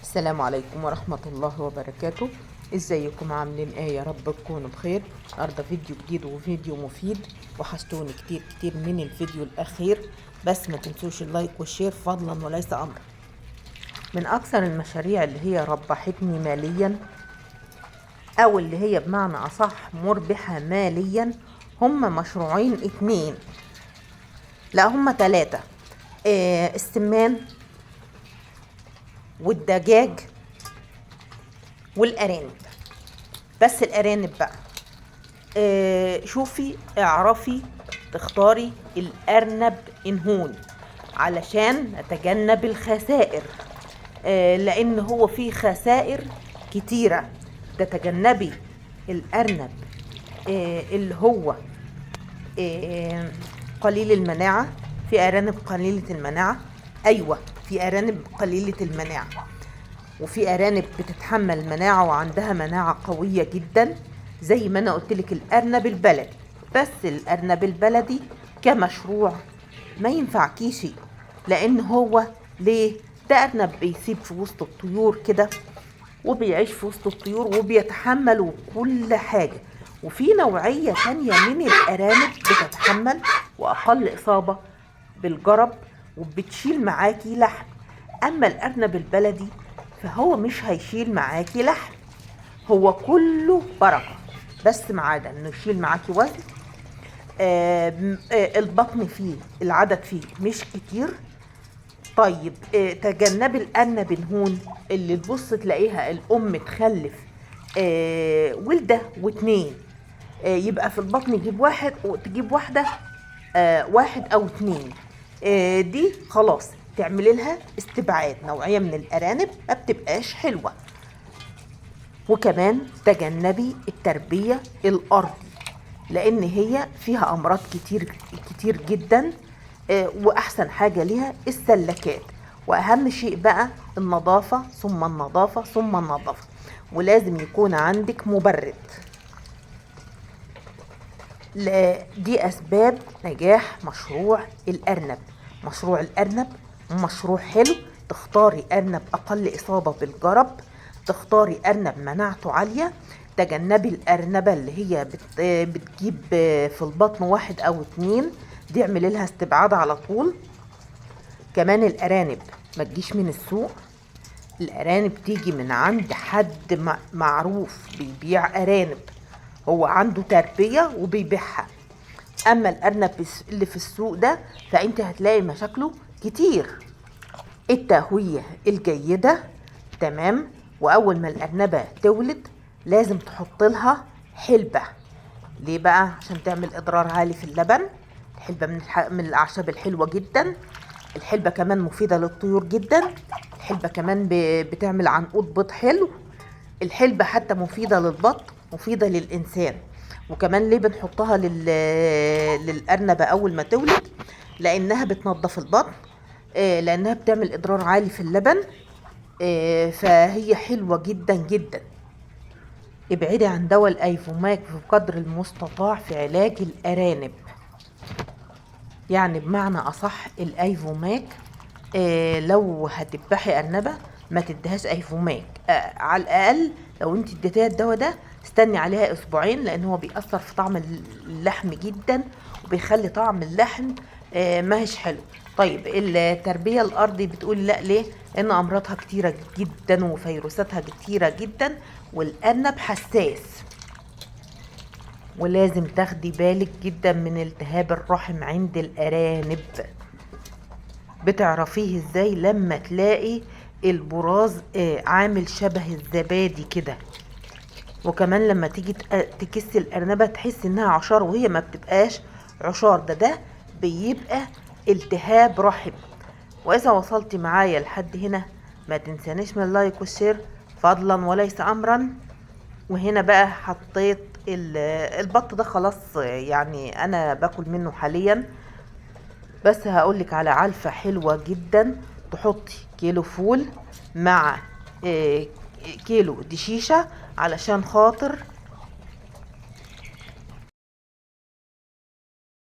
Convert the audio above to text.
السلام عليكم ورحمة الله وبركاته. ازيكم عاملين ايه؟ يا رب تكونوا بخير. النهارده فيديو جديد وفيديو مفيد. وحشتوني كتير كتير من الفيديو الاخير، بس ما تنسوش اللايك والشير فضلا وليس امرا. من اكثر المشاريع اللي هي ربحتني ماليا، او اللي هي بمعنى اصح مربحة ماليا، هم مشروعين اتنين، لا هم تلاتة. السمان والدجاج والارانب. بس الارانب بقى، شوفي اعرفي تختاري الارنب انهون علشان نتجنب الخسائر، لان هو فيه خسائر كتيرة. تتجنبي الارنب اللي هو قليل المناعة. في ارانب قليلة المناعة، ايوه في ارانب قليلة المناعة، وفي ارانب بتتحمل المناعة وعندها مناعة قوية جدا، زي ما انا قلتلك الارنب البلدي. بس الارنب البلدي كمشروع ما ينفعكيش، لان هو ليه؟ ده ارنب بيسيب في وسط الطيور كده، وبيعيش في وسط الطيور وبيتحمل كل حاجة. وفي نوعية تانية من الارانب بتتحمل واقل اصابة بالجرب، وبتشيل معاكي لحم. اما الارنب البلدي فهو مش هيشيل معاكي لحم، هو كله بركة، بس ما عدا انه يشيل معاكي وزن. البطن فيه العدد فيه مش كتير. طيب تجنبي الارنب الهون اللي تبص تلاقيها الام تخلف ولده واتنين، يبقى في البطن يجيب واحد وتجيب واحدة، واحد او اتنين. دي خلاص تعملي لها استبعاد. نوعية من الارانب ما بتبقاش حلوة. وكمان تجنبي التربية الارضي، لان هي فيها امراض كتير كتير جدا. واحسن حاجة ليها السلكات. واهم شيء بقى النظافة ثم النظافة ثم النظافة. ولازم يكون عندك مبرد. دي أسباب نجاح مشروع الأرنب. مشروع الأرنب مشروع حلو. تختاري أرنب أقل إصابة بالجرب، تختاري أرنب مناعته عالية، تجنبي الأرنبة اللي هي بتجيب في البطن واحد أو اتنين، دي اعملي لها استبعاد على طول. كمان الأرانب ما تجيش من السوق، الأرانب تيجي من عند حد معروف بيبيع أرانب، هو عنده تربية وبيبيعها. اما الارنب اللي في السوق ده فانت هتلاقي مشاكله كتير. التهوية الجيدة تمام. واول ما الارنبة تولد لازم تحط لها حلبة. ليه بقى؟ عشان تعمل اضرار عالي في اللبن. الحلبة من الاعشاب الحلوة جدا. الحلبة كمان مفيدة للطيور جدا. الحلبة كمان بتعمل عنقود بيض حلو. الحلبة حتى مفيدة للبط، مفيدة للإنسان. وكمان ليه بنحطها للأرنبة أول ما تولد؟ لأنها بتنظف البطن، لأنها بتعمل إضرار عالي في اللبن، فهي حلوة جدا جدا. ابعدي عن دواء الأيفوماك بقدر المستطاع في علاج الأرانب. يعني بمعنى أصح الأيفوماك، لو هتذبحي أرنبة ما تديهاش أيفوماك. على الأقل لو انت اديتيها الدواء ده استني عليها أسبوعين، لأن هو بيأثر في طعم اللحم جدا، وبيخلي طعم اللحم ماهش حلو. طيب التربية الأرضي بتقول لا، ليه؟ لأن أمراضها كتيرة جدا وفيروساتها كتيرة جدا، والأرنب حساس. ولازم تاخدي بالك جدا من التهاب الرحم عند الأرانب. بتعرفيه ازاي؟ لما تلاقي البراز عامل شبه الزبادي كده. وكمان لما تيجي تكسي الأرنبة تحس انها عشار، وهي ما بتبقاش عشار، ده بيبقى التهاب رحم. واذا وصلتي معايا لحد هنا ما تنسانيش من اللايك والشير فضلا وليس امرا. وهنا بقى حطيت البط ده خلاص، يعني انا باكل منه حاليا. بس هقولك على علفة حلوة جدا. تحطي كيلو فول مع كيلو دشيشة، علشان خاطر